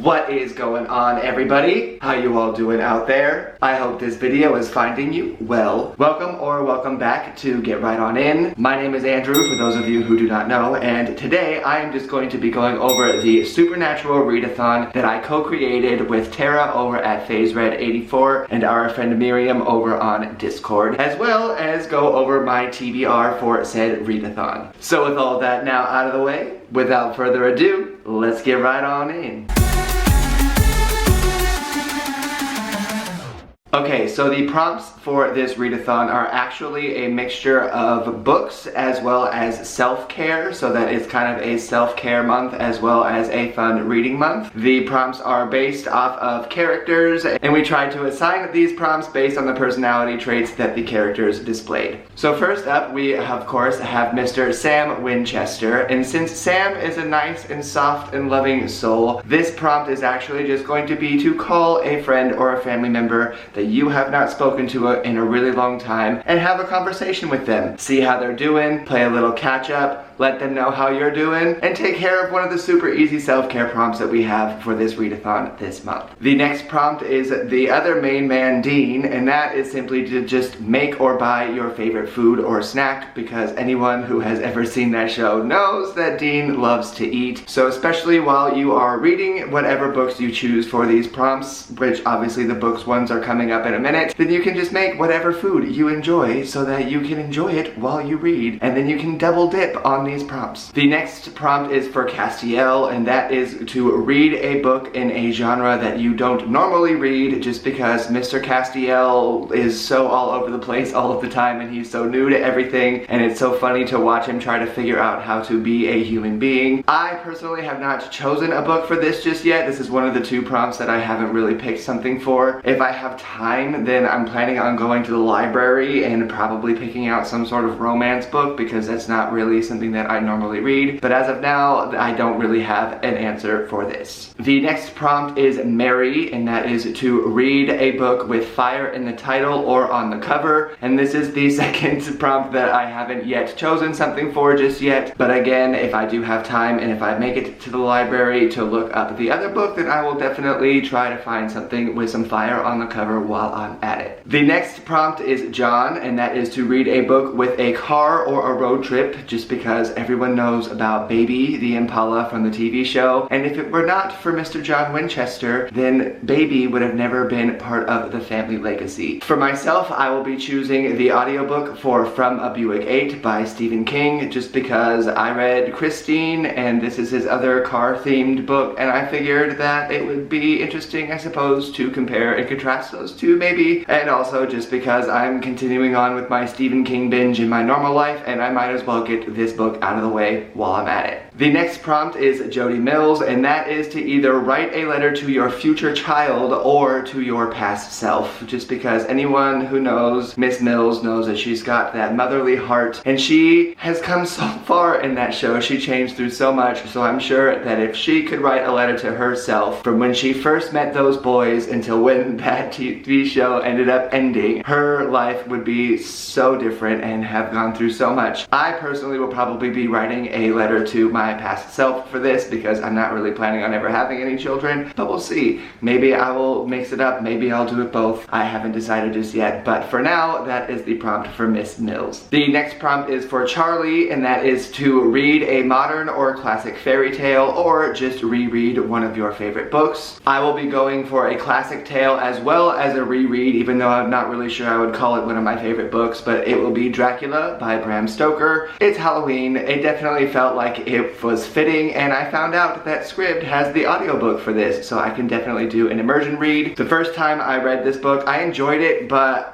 What is going on, everybody? How you all doing out there? I hope this video is finding you well. Welcome or welcome back to Get Right On In. My name is Andrew, for those of you who do not know, and today I am just going to be going over the Supernatural Readathon that I co-created with Tara over at FazeRed84 and our friend Miriam over on Discord, as well as go over my TBR for said readathon. So with all that now out of the way, without further ado, let's get right on in. Okay, so the prompts for this readathon are actually a mixture of books as well as self-care, so that it's kind of a self-care month as well as a fun reading month. The prompts are based off of characters, and we tried to assign these prompts based on the personality traits that the characters displayed. So first up, we of course have Mr. Sam Winchester, and since Sam is a nice and soft and loving soul, this prompt is actually just going to be to call a friend or a family member that you have not spoken to in a really long time and have a conversation with them. See how they're doing, play a little catch up, let them know how you're doing, and take care of one of the super easy self-care prompts that we have for this readathon this month. The next prompt is the other main man, Dean, and that is simply to just make or buy your favorite food or snack, because anyone who has ever seen that show knows that Dean loves to eat. So especially while you are reading whatever books you choose for these prompts, which obviously the books ones are coming up in a minute, then you can just make whatever food you enjoy so that you can enjoy it while you read, and then you can double dip on these prompts. The next prompt is for Castiel, and that is to read a book in a genre that you don't normally read, just because Mr. Castiel is so all over the place all of the time, and he's so new to everything, and it's so funny to watch him try to figure out how to be a human being. I personally have not chosen a book for this just yet. This is one of the two prompts that I haven't really picked something for. If I have time, then I'm planning on going to the library and probably picking out some sort of romance book, because that's not really something that I normally read. But as of now, I don't really have an answer for this. The next prompt is Mary, and that is to read a book with fire in the title or on the cover. And this is the second prompt that I haven't yet chosen something for just yet. But again, if I do have time and if I make it to the library to look up the other book, then I will definitely try to find something with some fire on the cover while I'm at it. The next prompt is John, and that is to read a book with a car or a road trip, just because everyone knows about Baby, the Impala from the TV show, and if it were not for Mr. John Winchester, then Baby would have never been part of the family legacy. For myself, I will be choosing the audiobook for From a Buick 8 by Stephen King, just because I read Christine, and this is his other car-themed book, and I figured that it would be interesting, I suppose, to compare and contrast those two, maybe, and also just because I'm continuing on with my Stephen King binge in my normal life, and I might as well get this book out of the way while I'm at it. The next prompt is Jodi Mills, and that is to either write a letter to your future child or to your past self, just because anyone who knows Miss Mills knows that she's got that motherly heart, and she has come so far in that show. She changed through so much, so I'm sure that if she could write a letter to herself from when she first met those boys until when that TV show ended up ending, her life would be so different and have gone through so much. I personally will probably be writing a letter to my past self for this, because I'm not really planning on ever having any children, but we'll see. Maybe I will mix it up, maybe I'll do it both. I haven't decided just yet, but for now, that is the prompt for Miss Mills. The next prompt is for Charlie, and that is to read a modern or classic fairy tale, or just reread one of your favorite books. I will be going for a classic tale as well as a reread, even though I'm not really sure I would call it one of my favorite books, but it will be Dracula by Bram Stoker. It's Halloween. It definitely felt like it was fitting, and I found out that Scribd has the audiobook for this, so I can definitely do an immersion read. The first time I read this book, I enjoyed it, but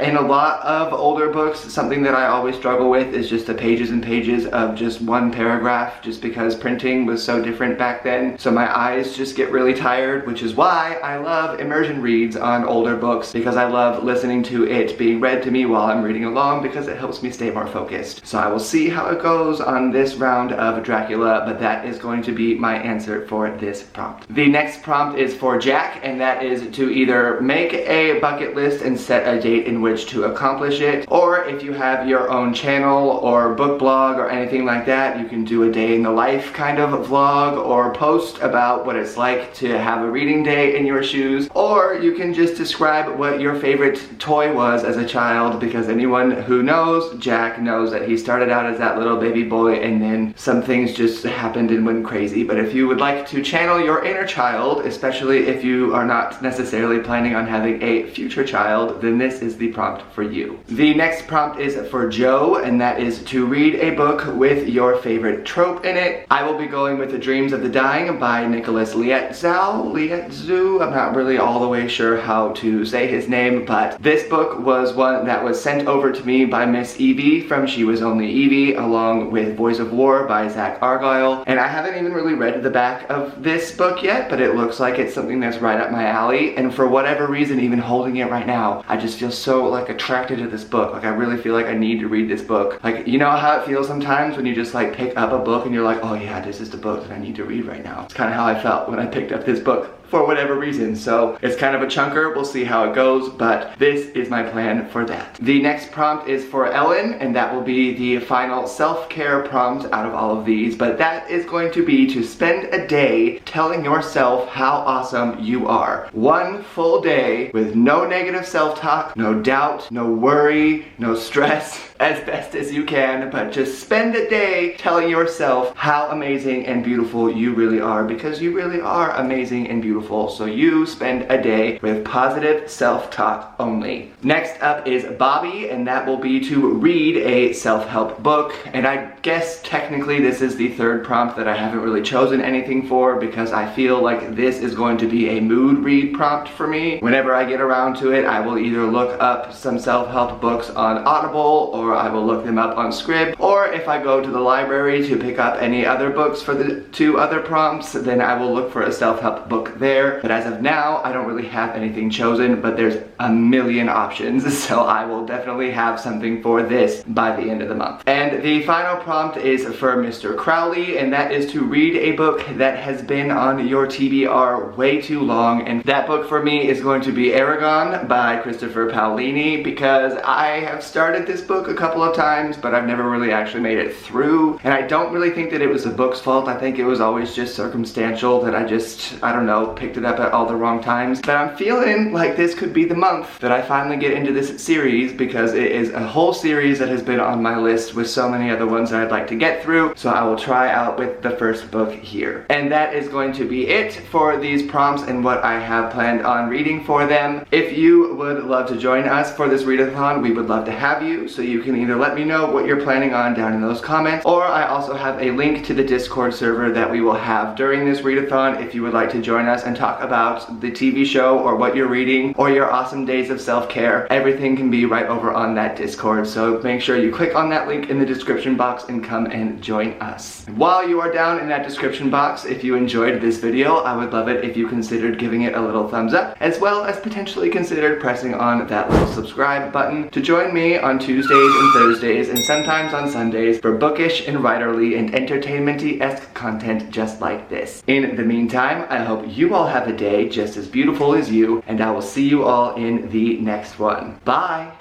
in a lot of older books, something that I always struggle with is just the pages and pages of just one paragraph, just because printing was so different back then, so my eyes just get really tired, which is why I love immersion reads on older books, because I love listening to it being read to me while I'm reading along, because it helps me stay more focused. So I will see how it goes on this round of Dracula Dracula, but that is going to be my answer for this prompt. The next prompt is for Jack, and that is to either make a bucket list and set a date in which to accomplish it, or if you have your own channel or book blog or anything like that, you can do a day in the life kind of vlog or post about what it's like to have a reading day in your shoes, or you can just describe what your favorite toy was as a child, because anyone who knows Jack knows that he started out as that little baby boy and then some things just happened and went crazy. But if you would like to channel your inner child, especially if you are not necessarily planning on having a future child, then this is the prompt for you. The next prompt is for Joe, and that is to read a book with your favorite trope in it. I will be going with The Dreams of the Dying by Nicholas Lietzu. I'm not really all the way sure how to say his name, but this book was one that was sent over to me by Miss Evie from She Was Only Evie, along with Voice of War by Zach Argyle. And I haven't even really read the back of this book yet, but it looks like it's something that's right up my alley. And for whatever reason, even holding it right now, I just feel so like attracted to this book. Like I really feel like I need to read this book. Like, you know how it feels sometimes when you just like pick up a book and you're like, oh yeah, this is the book that I need to read right now. It's kind of how I felt when I picked up this book, for whatever reason. So it's kind of a chunker, we'll see how it goes, but this is my plan for that. The next prompt is for Ellen, and that will be the final self-care prompt out of all of these, but that is going to be to spend a day telling yourself how awesome you are. One full day with no negative self-talk, no doubt, no worry, no stress, as best as you can, but just spend a day telling yourself how amazing and beautiful you really are, because you really are amazing and beautiful. So you spend a day with positive self-talk only. Next up is Bobby, and that will be to read a self-help book. And I guess technically this is the third prompt that I haven't really chosen anything for, because I feel like this is going to be a mood read prompt for me. Whenever I get around to it, I will either look up some self-help books on Audible, or I will look them up on Scribd, or if I go to the library to pick up any other books for the two other prompts, then I will look for a self-help book there. But as of now, I don't really have anything chosen, but there's a million options, so I will definitely have something for this by the end of the month. And the final prompt is for Mr. Crowley, and that is to read a book that has been on your TBR way too long, and that book for me is going to be Aragon by Christopher Paolini, because I have started this book a couple of times, but I've never really actually made it through, and I don't really think that it was the book's fault. I think it was always just circumstantial, that I don't know, picked it up at all the wrong times. But I'm feeling like this could be the month that I finally get into this series, because it is a whole series that has been on my list with so many other ones that I'd like to get through, so I will try out with the first book here. And that is going to be it for these prompts and what I have planned on reading for them. If you would love to join us for this readathon, we would love to have you, so you can either let me know what you're planning on down in those comments, or I also have a link to the Discord server that we will have during this readathon if you would like to join us and talk about the TV show or what you're reading or your awesome days of self-care. Everything can be right over on that Discord, so make sure you click on that link in the description box and come and join us. While you are down in that description box, if you enjoyed this video, I would love it if you considered giving it a little thumbs up, as well as potentially considered pressing on that little subscribe button to join me on Tuesdays and Thursdays and sometimes on Sundays for bookish and writerly and entertainment-y-esque content just like this. In the meantime, I hope you all have a day just as beautiful as you, and I will see you all in the next one. Bye!